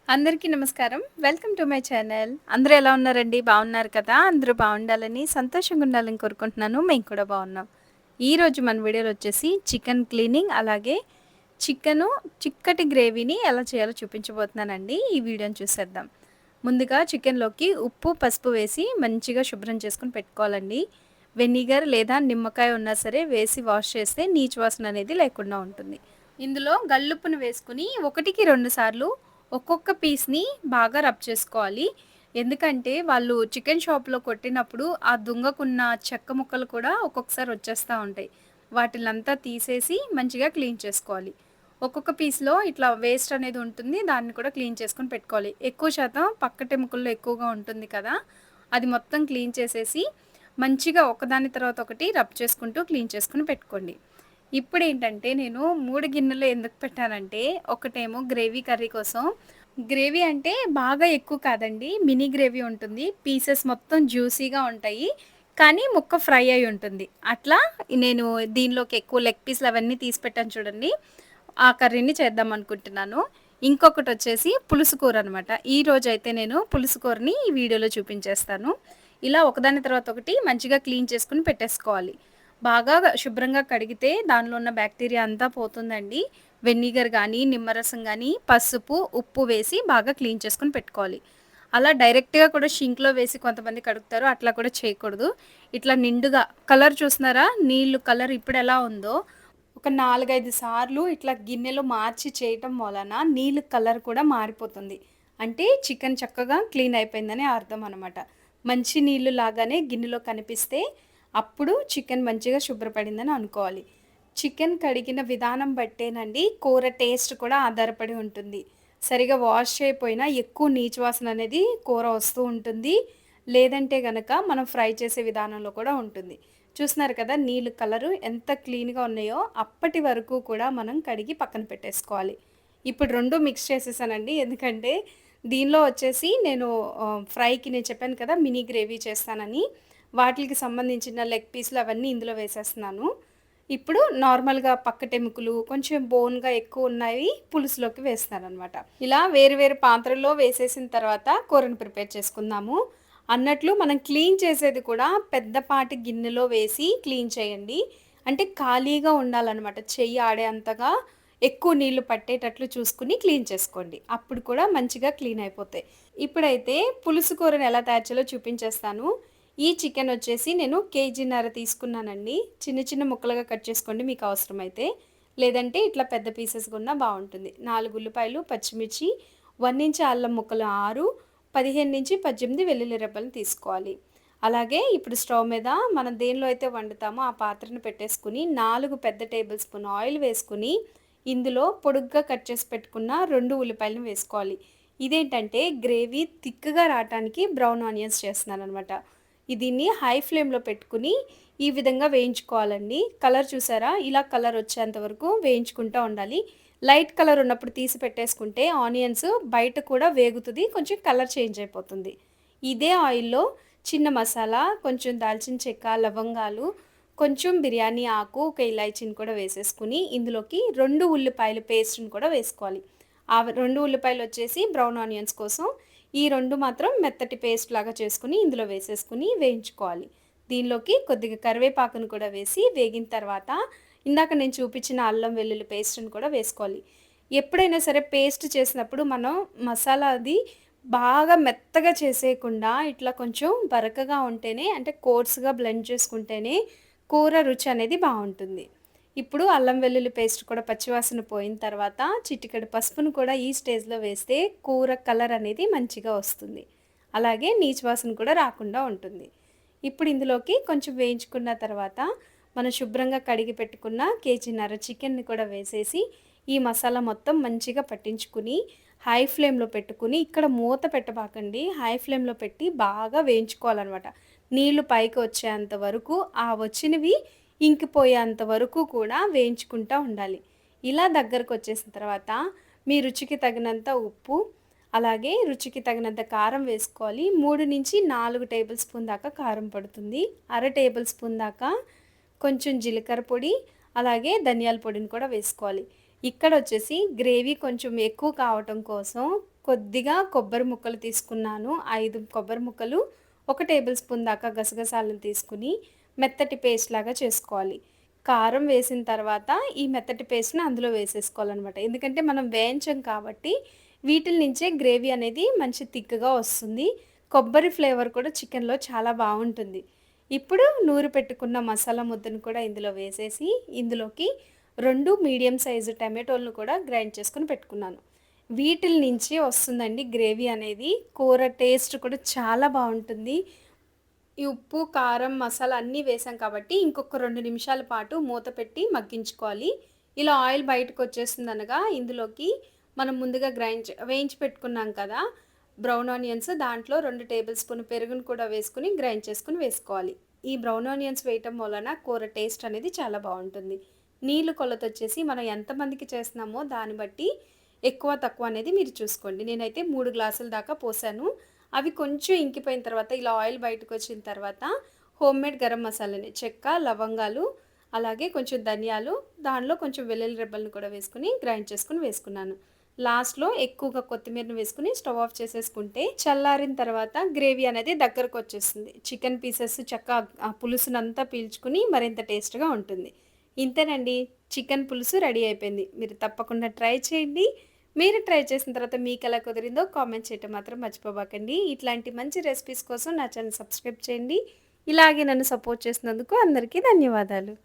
అందరికీ నమస్కారం. Welcome to my channel. అందరూ ఎలా ఉన్నారండి? బాగున్నారు కదా! అందరూ బాగుండాలని, సంతోషంగా ఉండాలని కోరుకుంటున్నాను. మేము కూడా బాగున్నాం. ఈరోజు మన వీడియోలో వచ్చేసి చికెన్ క్లీనింగ్, అలాగే చికెను చిక్కటి గ్రేవీని ఎలా చేయాలో చూపించబోతున్నానండి. ఈ వీడియోని చూసేద్దాం. ముందుగా చికెన్‌లోకి ఉప్పు, పసుపు వేసి మంచిగా శుభ్రం చేసుకొని పెట్టుకోవాలండి. వెనిగర్ లేదా నిమ్మకాయ ఉన్నా సరే వేసి వాష్ చేస్తే నీచు వాసన అనేది లేకుండా ఉంటుంది. ఇందులో గల్లుప్పుని వేసుకొని 1కి 2 సార్లు ఒక్కొక్క పీస్‌ని బాగా రబ్ చేసుకోవాలి. ఎందుకంటే వాళ్ళు చికెన్ షాప్‌లో కొట్టినప్పుడు ఆ దుంగకున్న చెక్క ముక్కలు కూడా ఒక్కొక్కసారి వచ్చేస్తా ఉంటాయి. వాటిలంతా తీసేసి మంచిగా క్లీన్ చేసుకోవాలి. ఒక్కొక్క పీస్‌లో ఇట్లా వేస్ట్ అనేది ఉంటుంది. దాన్ని కూడా క్లీన్ చేసుకొని పెట్టుకోవాలి. ఎక్కువ శాతం పక్కటెముకల్లో ఎక్కువగా ఉంటుంది కదా! అది మొత్తం క్లీన్ చేసేసి మంచిగా ఒకదాని తర్వాత ఒకటి రబ్ చేసుకుంటూ క్లీన్ చేసుకొని పెట్టుకోండి. ఇప్పుడేంటంటే నేను 3 గిన్నెలు ఎందుకు పెట్టానంటే, ఒకటేమో గ్రేవీ కర్రీ కోసం. గ్రేవీ అంటే బాగా ఎక్కువ కాదండి. మినీ గ్రేవీ ఉంటుంది. పీసెస్ మొత్తం జ్యూసీగా ఉంటాయి. కానీ ముక్క ఫ్రై అయ్యి ఉంటుంది. అట్లా నేను దీనిలోకి ఎక్కువ లెగ్ పీస్‌లు అవన్నీ తీసి పెట్టాను చూడండి. ఆ కర్రీని చేద్దామనుకుంటున్నాను. ఇంకొకటొచ్చేసి పులుసు కూరనమాట. ఈరోజైతే నేను పులుసు కూరని ఈ వీడియోలో చూపించేస్తాను. ఇలా ఒకదాని తర్వాత ఒకటి మంచిగా క్లీన్ చేసుకొని పెట్టేసుకోవాలి. బాగా శుభ్రంగా కడిగితే దానిలో ఉన్న బ్యాక్టీరియా అంతా పోతుందండి. వెనిగర్ గానీ, నిమ్మరసం గానీ, పసుపు, ఉప్పు వేసి బాగా క్లీన్ చేసుకొని పెట్టుకోవాలి. అలా డైరెక్ట్‌గా కూడా షింక్‌లో వేసి కొంతమంది కడుగుతారు. అట్లా కూడా చేయకూడదు. ఇట్లా నిండుగా కలర్ చూస్తున్నారా? నీళ్ళు కలర్ ఇప్పుడెలా ఉందో, ఒక 4, 5 సార్లు ఇట్లా గిన్నెలో మార్చి చేయటం వలన నీళ్ళు కలర్ కూడా మారిపోతుంది. అంటే చికెన్ చక్కగా క్లీన్ అయిపోయిందని అర్థం అనమాట. మంచి నీళ్ళు లాగానే గిన్నెలో కనిపిస్తే అప్పుడు చికెన్ మంచిగా శుభ్రపడిందని అనుకోవాలి. చికెన్ కడిగిన విధానం బట్టేనండి కూర టేస్ట్ కూడా ఆధారపడి ఉంటుంది. సరిగ్గా వాష్ చేయకపోయినా ఎక్కువ నీచు వాసన అనేది కూర వస్తూ ఉంటుంది. లేదంటే గనక మనం ఫ్రై చేసే విధానంలో కూడా ఉంటుంది. చూస్తున్నారు కదా! నీళ్ళు కలరు ఎంత క్లీన్‌గా ఉన్నాయో అప్పటి వరకు కూడా మనం కడిగి పక్కన పెట్టేసుకోవాలి. ఇప్పుడు 2 మిక్స్ చేసేసానండి. ఎందుకంటే దీనిలో వచ్చేసి నేను ఫ్రైకి నేను చెప్పాను కదా! మినీ గ్రేవీ చేస్తానని. వాటిలికి సంబంధించిన లెగ్ పీస్‌లు అవన్నీ ఇందులో వేసేస్తున్నాను. ఇప్పుడు నార్మల్‌గా పక్కటెముకలు, కొంచెం బోన్‌గా ఎక్కువున్నవి పులుసులోకి వేస్తాననమాట. ఇలా వేరు వేరు పాత్రల్లో వేసేసిన తర్వాత కూరను ప్రిపేర్ చేసుకుందాము. అన్నట్లు మనం క్లీన్ చేసేది కూడా పెద్దపాటి గిన్నెలో వేసి క్లీన్ చేయండి. అంటే ఖాళీగా ఉండాలనమాట. చెయ్యి ఆడేంతగా ఎక్కువ నీళ్లు పట్టేటట్లు చూసుకొని క్లీన్ చేసుకోండి. అప్పుడు కూడా మంచిగా క్లీన్ అయిపోతాయి. ఇప్పుడైతే పులుసు కూరని ఎలా తయారు చేయాలో చూపించేస్తాను. ఈ చికెన్ వచ్చేసి నేను కేజీన్నర తీసుకున్నానండి. చిన్న చిన్న ముక్కలుగా కట్ చేసుకోండి మీకు అవసరమైతే. లేదంటే ఇట్లా పెద్ద పీసెస్‌గా ఉన్నా బావుంటుంది. 4 ఉల్లిపాయలు, పచ్చిమిర్చి, 1 ఇంచు అల్లం ముక్కలు 6, 15-18 వెల్లుల్లి రెబ్బలను తీసుకోవాలి. అలాగే ఇప్పుడు స్టవ్ మీద మనం దేనిలో అయితే వండుతామో ఆ పాత్రను పెట్టేసుకొని 4 పెద్ద టేబుల్ స్పూన్ ఆయిల్ వేసుకొని, ఇందులో పొడుగ్గా కట్ చేసి పెట్టుకున్న 2 ఉల్లిపాయలను వేసుకోవాలి. ఇదేంటంటే గ్రేవీ థిక్‌గా రావటానికి బ్రౌన్ ఆనియన్స్ చేస్తున్నాననమాట. దీన్ని హై ఫ్లేమ్‌లో పెట్టుకొని ఈ విధంగా వేయించుకోవాలండి. కలర్ చూసారా? ఇలా కలర్ వచ్చేంత వరకు వేయించుకుంటా ఉండాలి. లైట్ కలర్ ఉన్నప్పుడు తీసి పెట్టేసుకుంటే ఆనియన్స్ బయట కూడా వేగుతది. కొంచెం కలర్ చేంజ్ అయిపోతుంది. ఇదే ఆయిల్‌లో చిన్న మసాలా, కొంచెం దాల్చిన చెక్క, లవంగాలు, కొంచెం బిర్యానీ ఆకు, ఒక ఇలాచీని కూడా వేసేసుకొని ఇందులోకి 2 ఉల్లిపాయల పేస్ట్‌ని కూడా వేసుకోవాలి. ఆ 2 ఉల్లిపాయలొచ్చేసి బ్రౌన్ ఆనియన్స్ కోసం. ఈ 2 మాత్రం మెత్తటి పేస్ట్ లాగా చేసుకొని ఇందులో వేసేసుకొని వేయించుకోవాలి. దీనిలోకి కొద్దిగా కరివేపాకును కూడా వేసి వేగిన తర్వాత ఇందాక నేను చూపించిన అల్లం వెల్లుల్లి పేస్ట్‌ని కూడా వేసుకోవాలి. ఎప్పుడైనా సరే పేస్ట్ చేసినప్పుడు మనం మసాలా అది బాగా మెత్తగా చేసేయకుండా ఇట్లా కొంచెం బరకగా ఉంటేనే అంటే కోర్స్‌గా బ్లెండ్ చేసుకుంటేనే కూర రుచి అనేది బావుంటుంది. ఇప్పుడు అల్లం వెల్లుల్లి పేస్ట్ కూడా పచ్చివాసన పోయిన తర్వాత చిటికెడు పసుపును కూడా ఈ స్టేజ్‌లో వేస్తే కూర కలర్ అనేది మంచిగా వస్తుంది. అలాగే నీచు వాసన కూడా రాకుండా ఉంటుంది. ఇప్పుడు ఇందులోకి కొంచెం వేయించుకున్న తర్వాత మనం శుభ్రంగా కడిగి పెట్టుకున్న కేజీన్నర చికెన్‌ని కూడా వేసేసి ఈ మసాలా మొత్తం మంచిగా పట్టించుకుని హై ఫ్లేమ్‌లో పెట్టుకుని ఇక్కడ మూత పెట్టబాకండి. హై ఫ్లేమ్‌లో పెట్టి బాగా వేయించుకోవాలనమాట. నీళ్లు పైకి వచ్చేంత వరకు ఆ వచ్చినవి ఇంకిపోయేంత వరకు కూడా వేయించుకుంటా ఉండాలి. ఇలా దగ్గరకొచ్చేసిన తర్వాత మీ రుచికి తగినంత ఉప్పు, అలాగే రుచికి తగినంత కారం వేసుకోవాలి. 3-4 టేబుల్ స్పూన్ దాకా కారం పడుతుంది. అర టేబుల్ స్పూన్ దాకా కొంచెం జీలకర్ర పొడి, అలాగే ధనియాల పొడిని కూడా వేసుకోవాలి. ఇక్కడొచ్చేసి గ్రేవీ కొంచెం ఎక్కువ కావటం కోసం కొద్దిగా కొబ్బరి ముక్కలు తీసుకున్నాను. 5 కొబ్బరి ముక్కలు, 1 టేబుల్ స్పూన్ దాకా గసగసాలను తీసుకొని మెత్తటి పేస్ట్ లాగా చేసుకోవాలి. కారం వేసిన తర్వాత ఈ మెత్తటి పేస్ట్‌ని అందులో వేసేసుకోవాలనమాట. ఎందుకంటే మనం వేయించం కాబట్టి వీటిల నుంచే గ్రేవీ అనేది మంచి థిక్‌గా వస్తుంది. కొబ్బరి ఫ్లేవర్ కూడా చికెన్‌లో చాలా బావుంటుంది. ఇప్పుడు నూరి పెట్టుకున్న మసాలా ముద్దను కూడా ఇందులో వేసేసి, ఇందులోకి 2 మీడియం సైజు టమాటోలను కూడా గ్రైండ్ చేసుకొని పెట్టుకున్నాను. వీటిల నుంచి వస్తుందండి గ్రేవీ అనేది. కూర టేస్ట్ కూడా చాలా బావుంటుంది. ఈ ఉప్పు, కారం, మసాలా అన్నీ వేసాం కాబట్టి ఇంకొక 2 నిమిషాల పాటు మూత పెట్టి మగ్గించుకోవాలి. ఇలా ఆయిల్ బయటకొచ్చేస్తుందనగా ఇందులోకి మనం ముందుగా వేయించి పెట్టుకున్నాం కదా! బ్రౌన్ ఆనియన్స్ దాంట్లో 2 టేబుల్ స్పూన్ పెరుగును కూడా వేసుకొని గ్రైండ్ చేసుకొని వేసుకోవాలి. ఈ బ్రౌన్ ఆనియన్స్ వేయటం వలన కూర టేస్ట్ అనేది చాలా బావుంటుంది. నీళ్ళు కొలతొచ్చేసి మనం ఎంతమందికి చేస్తున్నామో దాన్ని బట్టి ఎక్కువ, తక్కువ అనేది మీరు చూసుకోండి. నేనైతే 3 గ్లాసుల దాకా పోసాను. అవి కొంచెం ఇంకిపోయిన తర్వాత ఇలా ఆయిల్ బయటకొచ్చిన తర్వాత హోమ్‌మేడ్ గరం మసాలాని చెక్క, లవంగాలు, అలాగే కొంచెం ధనియాలు, దానిలో కొంచెం వెల్లుల్లి రెబ్బలను కూడా వేసుకొని గ్రైండ్ చేసుకొని వేసుకున్నాను. లాస్ట్‌లో ఎక్కువగా కొత్తిమీరని వేసుకొని స్టవ్ ఆఫ్ చేసేసుకుంటే చల్లారిన తర్వాత గ్రేవీ అనేది దగ్గరకొచ్చేస్తుంది. చికెన్ పీసెస్ ఆ పులుసునంతా పీల్చుకొని మరింత టేస్ట్‌గా ఉంటుంది. ఇంతేనండి. చికెన్ పులుసు రెడీ అయిపోయింది. మీరు తప్పకుండా ట్రై చేయండి. మీరు ట్రై చేసిన తర్వాత మీకెలా కుదిరిందో కామెంట్ చేయటం మాత్రం మర్చిపోబాకండి. ఇట్లాంటి మంచి రెసిపీస్ కోసం నా ఛానెల్ సబ్స్క్రైబ్ చేయండి. ఇలాగే నన్ను సపోర్ట్ చేసినందుకు అందరికీ ధన్యవాదాలు.